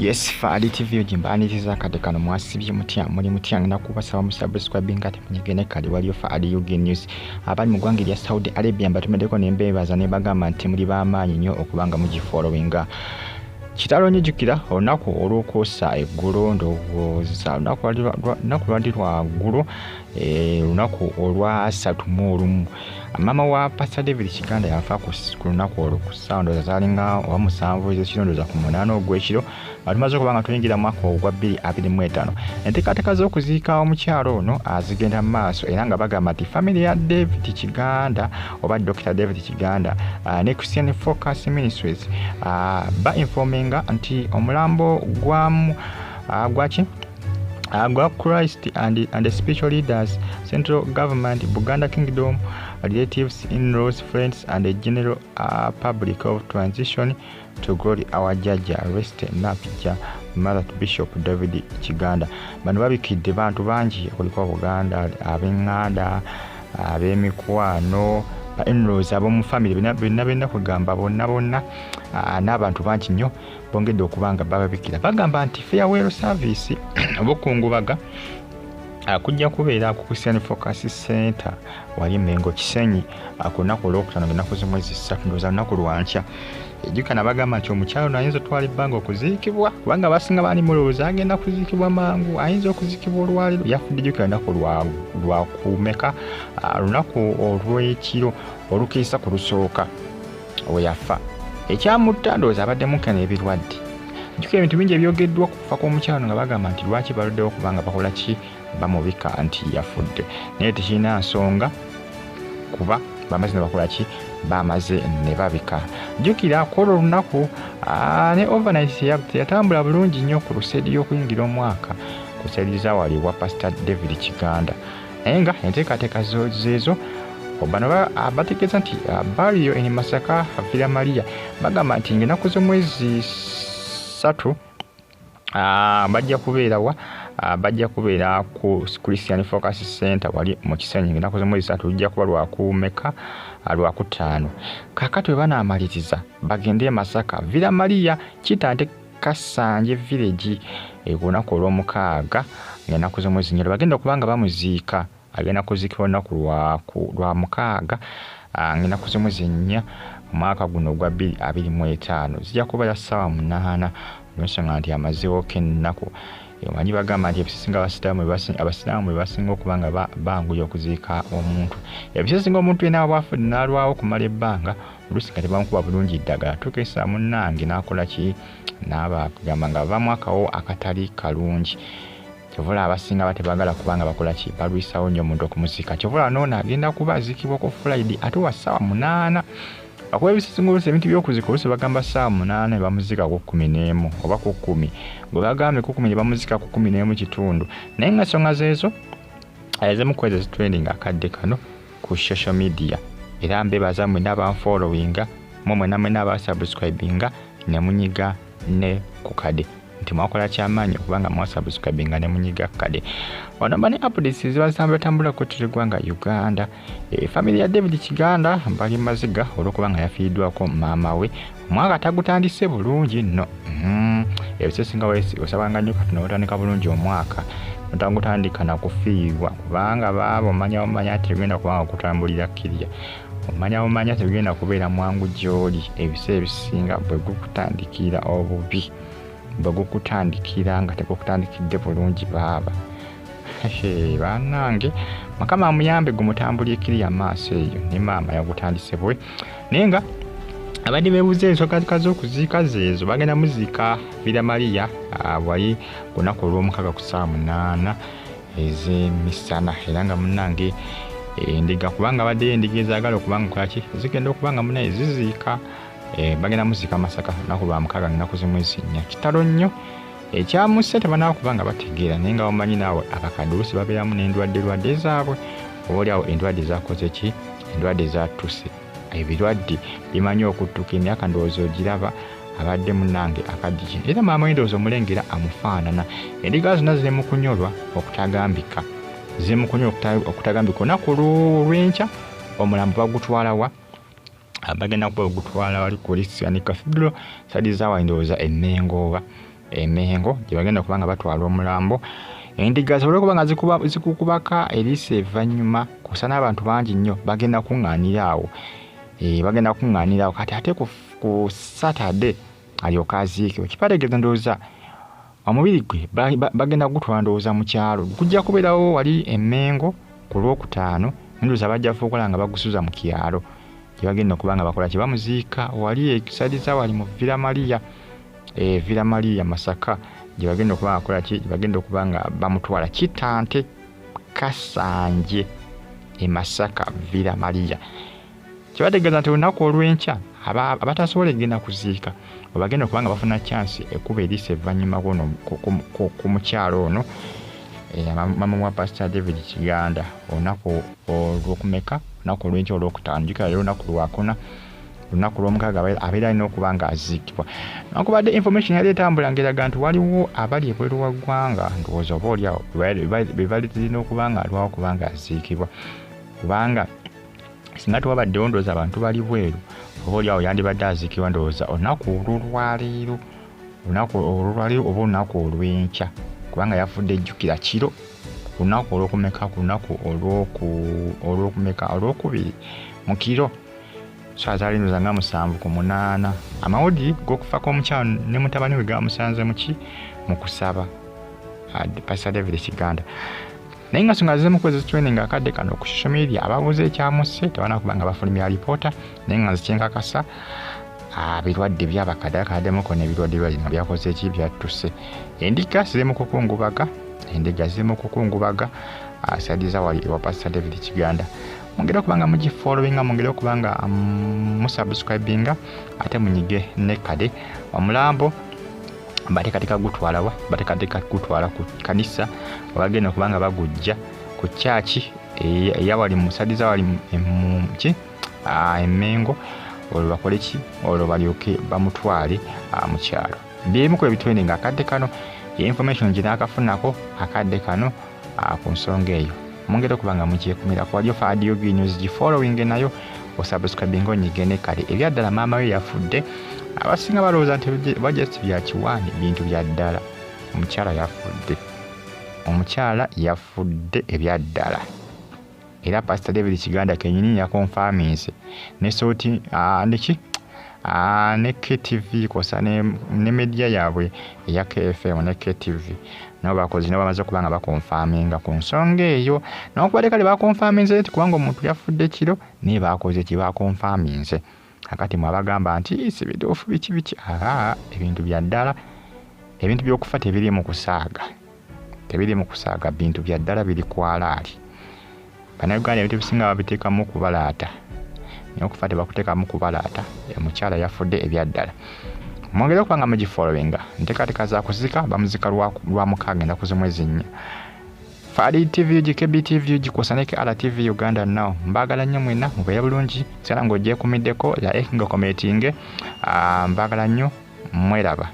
Yes, Fadi TV ojimbaniriza kade kano mwasibye mutya muli mutya ngina kubasaba mu subscribe ngate munyegene kali waliyo Fadi UG News abali mu ggwanga lya Saudi Arabia mbatumedeko nembeebaza ne bagamba nti muri bamaanyi nnyo okubanga mugifollowinga. Kitalo nyijukira olunaku olw'okwosa eggulo ndowooza lunaku lwali lwa ggulo lunaku olwa 31 Maama wa Pastor David Kiganda yafa ku lunaku olwo ku ssaawa zaalinga owa 7 ez'ekiro ku 8 ogw'ekiro tumaze okubanga tuyingira mu mwaka ogwa 2025. Enteekateeka z'okuziika omukyalo ono zigenda mu maaso era nga bagamba nti family ya David Kiganda oba Dr. David Kiganda ne Christian Focus Ministries ba-informinga nti omulambo gwa Christ and the spiritual leaders, central government, Buganda Kingdom, relatives, in-laws, friends, and the general public of transition to glory our judge, rest Napija, Mother to Bishop David Kiganda. Bano babikidde bantu bangi okuliko Buganda, ab'enganda, ab'emikwano, in-laws ab'omu family bonna kugamba bonna n'abantu bangi nnyo bongedde okubanga bababikira bagamba nti farewell service obukungubaga kujja kubeera ku Christian Focus Center wali Mengo Kisenyi ku lunaku olwokutaano ng'ennaku z'omwezi 3 ndowooza lunaku lwankya. Ejjukana bagamba nti omukyalo ono ayinza otwala ebbanga okuziikibwa kubanga abasinga baali mulowooza agenda kuziikibwa mangu, ayinza okuziikibwa olwaliro. Yafudde ejjukira lunaku lwa kumeka lunaku olw'ekiro olukiisa ku lusooka we yafa. Ekyamutta ndowooza abaddemu nkana ebirwadde. Jjukira ebintu bingi ebyogeddwa ku kufa kw'omukyalo nga bagamba nti lwaki baluddewo kubanga bakola ki bamubika nti yafudde, naye tekirina nsonga kuba bamaze ne bakola ki bamaze ne babika. Jjukira kwolwo olunaku ne overnight yatambula bulungi nnyo ku luseedi y'okuyingira omwaka ku seedi za wali wa Pastor David Kiganda naye nga enteekateeka zeezo bano bategeeza nti baliyo eni Masaka Villa Maria bagamba nti ng'ennaku z'omwezi 3 bajja kubeera ku Christian Focus Center wali mu Kisenyi ng'ennaku z'omwezi 3 lujja kuba lwakumeka lwakutaano. Kakati we banaamaliriza bagende Masaka Villa Maria Kitante Kasanje Village ku lunaku olw'omukaaga ng'ennaku z'omwezi 4 bagenda okubanga bamuziika. Agenda kuziikibwa olunaku lwa mukaaga ng'ennaku z'omwezi 4 omwaka guno ogwa 2025 zijja kuba ya ssaawa 8 olw'ensonga nti amazeewo k'ennaku. Omanyi bagamba nti ebisinga abasiraamu bwe basinga okuba nga banguya okuziika omuntu. Ebisinga omuntu yenna bw'afudde n'alwawo okumala ebbanga oluusi nga tebamukuba bulungi ddagala tukeesa munnange n'akola ki n'abagamba nga bavaamu akawo akatali kalungi. Kyovula abasinga batebagala kubanga bakola ki balwisawo nnyo omuntu okumuziika. Kyovula n'ono agenda kuba aziikibwa ku Friday ate wa ssaawa 8 akuba ebisinga oluusi ebintu by'okuziika oluusi bagamba ssaawa 8 ne bamuziika ku 11 oba ku 10 bwe bagambye ku 10 ne bamuziika ku 11 kitundu. Naye nga nsonga zeezo ezimu ku ezo zitrending akadde kano ku social media era mbeebaza mwenna abanfollowinga mwena abasubscribinga ne munyiga ne ku kade nti mwakola kyamaanyi okubanga mwasubscribinga ne munyiga kade. Wano bane updates zibazambula ku ggwanga Uganda. Family ya David Kiganda bali Maziiga olw'okubanga yafiiddwako maama we omwaka tagutandise bulungi nno. Ebisesinga osabanga nnyo kati n'otandika bulungi omwaka notagutandika na kufiibwa kubanga baabo omanya tegenda kubanga kutambulira kirya omanya tegenda kubeera mwangu gy'oli. Ebiseera ebisinga bwe gukutandikira obubi bwe gukutandikira nga tegukutandikidde bulungi baaba bannange Mukama amuyambe gumutambulire kiri amaaso eyo ne maama yagutandise bwe. Naye nga abadde beebuuza ensonga z'okuziika zeezo bagenda muziika Villa Maria wali ku lunaku olw'omukaaga ku ssaawa 8 ez'emisana era nga munnange endiga kubanga abaddeyo endiga ezaagala okubanga kolaki zigenda okubanga munnaye ziziika bagenda muziika Masaka lunaku lwa mukaaga ng'ennaku z'omwezi 4. Kitalo nnyo ekyamusse tebanaba kubanga bategeera naye nga bamanyi naawe abakadde oluusi babeeramu n'endwadde zaabwe obaoliawo endwadde zakoze ki endwadde zatuse. Ebirwadde bimanyi okuttuka emyaka ndowooza ogiraba abadde munnange akaddiye era maama we ndowooza omulengera amufaanana. Endiga zonna ziri mu kunyolwa okutagambika olunaku lw'enkya omulambo bagutwala wa bagenda kuba bagutwala wali ku Christian Cathedral sadi za ndowooza Ennengooba Emengo gye bagenda kubanga batwala omulambo. Endiga zisobole kubanga zikukubaka eriisa evvannyuma kusana abantu bangi nnyo bagenda kuŋŋaanira awo. Bagenda kuŋŋaanira awo kati ate ku Saturday alyoka aziikibwe. Kibategeeza ndowooza omubiri gwe bagenda kugutwala ndowooza mu kyalo. Gujja kubeerawo wali Emengo ku Lwokutaano, ndowooza bajja kukola nga bagusuza mu kyalo. Gye bagenda okubanga bakola kye bamuziika wali ekisaliza wali mu Villa Maria. Villa Maria Masaka gye bagenda okuba akola ki, bagenda okuba nga bamutwala Kitante Kasanje e Masaka Villa Maria. Kibategeeza nti olunaku olw'enkya abatasobola genda kuziika bagenda okuba nga bafuna chance ekuba eriisa evvannyuma ku mukyalo ono maama wa Pastor David Kiganda olunaku olw'okumeka, olunaku olw'enkya olw'okutaano, jjukira olunaku lwakuna, olunaku lw'omukaaga abeera alina okuba nga aziikibwa. Newankubadde information yali etambula ng'eraga nti waliwo abali ebweru wa ggwanga ndowooza oba oliawo be bali zirina okuba nga alwawo okuba nga aziikibwa, kubanga singa tewabaddewo ndowooza abantu bali bweru oba oliawo yandibadde aziikibwa ndowooza olunaku olw'olwaleero, oba olunaku olw'enkya, kubanga yafudde jjukira kiro ku lunaku olw'okumeka, ku lunaku olw'okubiri mu kiro saa zaali ndowooza nga 7:08. Amawulire g'okufa kw'omukyalo ne mutabani we gamusanze mu kusaba Pastor David Kiganda. Naye nga songa zimu kwezi training akadde kano ku social media ababuuza ekyamusse tebalina kuba nga bafulumya alipoota, naye nga nzikyenkakasa birwadde byabakaddemuko n'ebirwadde byalina byakoze eki byattuse. Endiga ziri mu kukungubaga asadiza wali ewa Pastor David Kiganda. Mungere okubanga mugifollowinga, mungere okubanga musubscribinga, ate munyige ne kade omulambo bateekateeka gutwala ku kanisa, bagenda okubanga bagujja ku church eyawali musadiza wali Emengo, olwo bakole ki, olwo balyoke bamutwale mu kyalo. Byemu ku ebitwende nga akadde kano information gye naakafunako akadde kano ku nsonga eyo. Mungere okubanga mukyekumira ku Radio Fadio News gifollowing nayo osubscribing onyige ne kale. Ebyaddala maama we yafudde, abasinga balowooza nti bajjasi bya kiwaani, bintu bya ddala. Omukyala yafudde ebyaddala. Era Pastor David Kiganda kenyini yakonfaminse ne soti ne KTV kosa ne media yaabwe eya KFM ne KTV nabo bakozi nabo bamaze kubanga bakonfaminga ku nsonga eyo. N'okubadde kale bakonfaminze nti kubanga omuntu yafudde kiro ne bakoze kye bakonfaminze. Akati mwabagamba nti si bituufu biki ebintu bya ddala, ebintu by'okufa tebiri mu kusaaga, bintu bya ddala biri kwalaali. Bannayuganda ebintu bisinga babiteekamu kubalaata, naye okufa tebakuteekamu kubalaata. Omukyala yafudde ebyaddala. Mwongere okubanga mugifollowinga. Nteekateeka za kuzika bamuzika lwa mukaaga ennaku z'omwezi 4. Fadi TV, GB TV, gikosa ne RTV Uganda Now. Mbagala nnyo mwenna mubeere bulungi. Sera ng'ogyekumiddeko ya nga commenting. Mbagala nnyo, mweraba.